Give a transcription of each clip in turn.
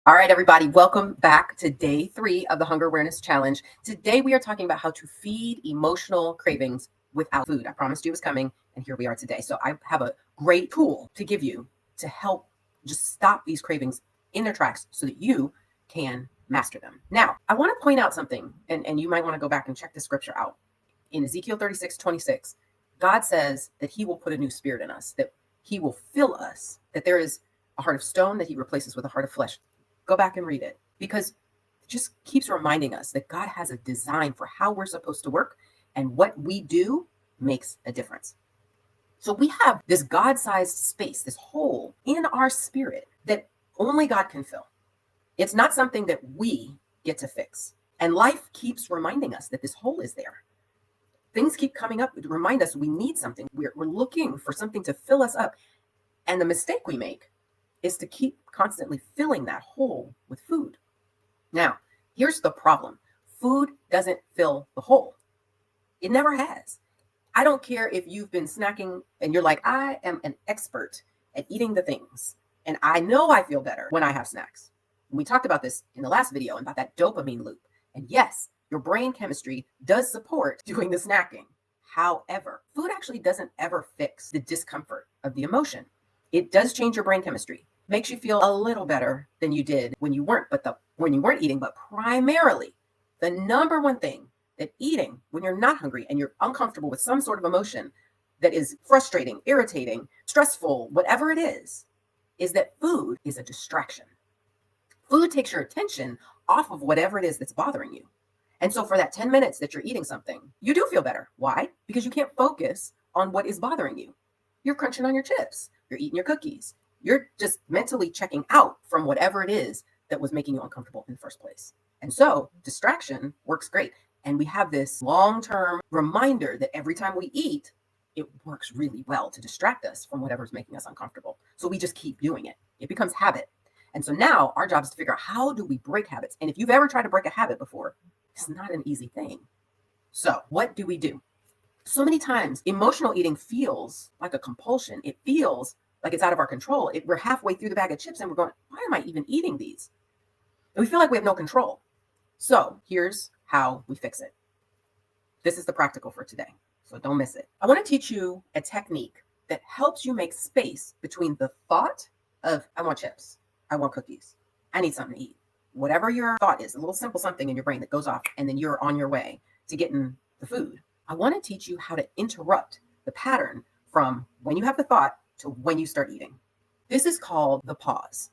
All right, everybody, welcome back to day 3 of the Hunger Awareness Challenge. Today, we are talking about how to feed emotional cravings without food. I promised you it was coming, and here we are today. So I have a great tool to give you to help just stop these cravings in their tracks so that you can master them. Now, I want to point out something, and you might want to go back and check the scripture out. In Ezekiel 36:26, God says that he will put a new spirit in us, that he will fill us, that there is a heart of stone that he replaces with a heart of flesh. Go back and read it because it just keeps reminding us that God has a design for how we're supposed to work, and what we do makes a difference. So we have this God-sized space, this hole in our spirit that only God can fill. It's not something that we get to fix. And life keeps reminding us that this hole is there. Things keep coming up to remind us we need something. We're looking for something to fill us up. And the mistake we make is to keep constantly filling that hole with food. Now, here's the problem. Food doesn't fill the hole. It never has. I don't care if you've been snacking and you're like, I am an expert at eating the things, and I know I feel better when I have snacks. And we talked about this in the last video about that dopamine loop. And yes, your brain chemistry does support doing the snacking. However, food actually doesn't ever fix the discomfort of the emotion. It does change your brain chemistry. Makes you feel a little better than you did when you weren't eating. But primarily, the number one thing that eating when you're not hungry and you're uncomfortable with some sort of emotion that is frustrating, irritating, stressful, whatever it is that food is a distraction. Food takes your attention off of whatever it is that's bothering you. And so for that 10 minutes that you're eating something, you do feel better. Why? Because you can't focus on what is bothering you. You're crunching on your chips. You're eating your cookies. You're just mentally checking out from whatever it is that was making you uncomfortable in the first place. And so distraction works great. And we have this long-term reminder that every time we eat, it works really well to distract us from whatever's making us uncomfortable. So we just keep doing it. It becomes habit. And so now our job is to figure out, how do we break habits? And if you've ever tried to break a habit before, it's not an easy thing. So what do we do? So many times emotional eating feels like a compulsion. It feels like it's out of our control. We're halfway through the bag of chips and we're going, why am I even eating these? And we feel like we have no control. So here's how we fix it. This is the practical for today, so don't miss it. I want to teach you a technique that helps you make space between the thought of, I want chips, I want cookies, I need something to eat. Whatever your thought is, a little simple something in your brain that goes off, and then you're on your way to getting the food. I want to teach you how to interrupt the pattern from when you have the thought to when you start eating. This is called the pause.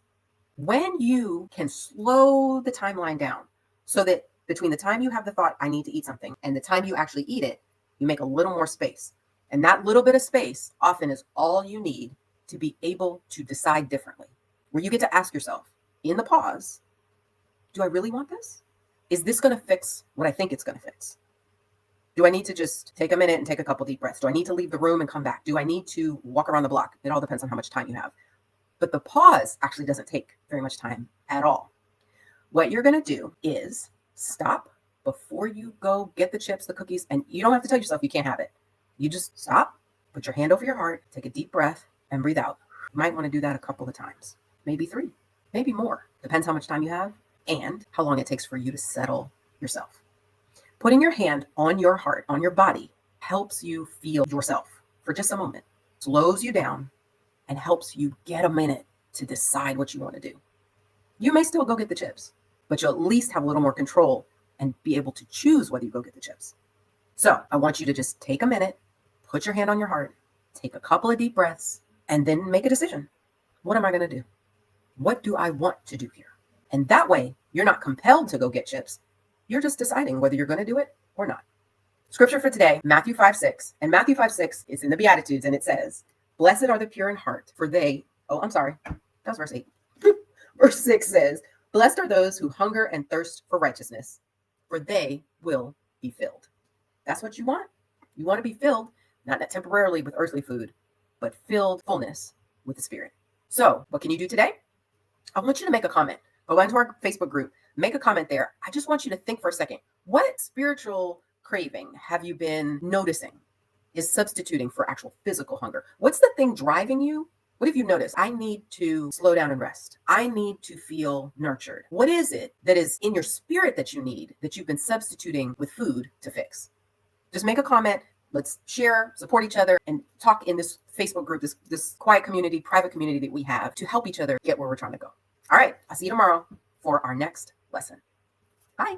When you can slow the timeline down so that between the time you have the thought, I need to eat something, and the time you actually eat it, you make a little more space. And that little bit of space often is all you need to be able to decide differently, where you get to ask yourself in the pause, do I really want this? Is this going to fix what I think it's going to fix? Do I need to just take a minute and take a couple deep breaths? Do I need to leave the room and come back? Do I need to walk around the block? It all depends on how much time you have. But the pause actually doesn't take very much time at all. What you're going to do is stop before you go get the chips, the cookies, and you don't have to tell yourself you can't have it. You just stop, put your hand over your heart, take a deep breath, and breathe out. You might want to do that a couple of times, maybe 3, maybe more. Depends how much time you have and how long it takes for you to settle yourself. Putting your hand on your heart, on your body, helps you feel yourself for just a moment, slows you down, and helps you get a minute to decide what you want to do. You may still go get the chips, but you'll at least have a little more control and be able to choose whether you go get the chips. So I want you to just take a minute, put your hand on your heart, take a couple of deep breaths, and then make a decision. What am I going to do? What do I want to do here? And that way, you're not compelled to go get chips. You're just deciding whether you're going to do it or not. Scripture for today, Matthew 5:6. And Matthew 5:6 is in the Beatitudes, and it says, blessed are the pure in heart, for they, that was verse 8. Verse 6 says, blessed are those who hunger and thirst for righteousness, for they will be filled. That's what you want. You want to be filled, not temporarily with earthly food, but filled fullness with the Spirit. So what can you do today? I want you to make a comment. Go into our Facebook group, make a comment there. I just want you to think for a second. What spiritual craving have you been noticing is substituting for actual physical hunger? What's the thing driving you What have you noticed? I need to slow down and rest. I need to feel nurtured. What is it that is in your spirit that you need that you've been substituting with food to fix? Just make a comment. Let's share, support each other, and talk in this Facebook group, this quiet community, private community that we have to help each other get where we're trying to go. All right, I'll see you tomorrow for our next lesson. Bye.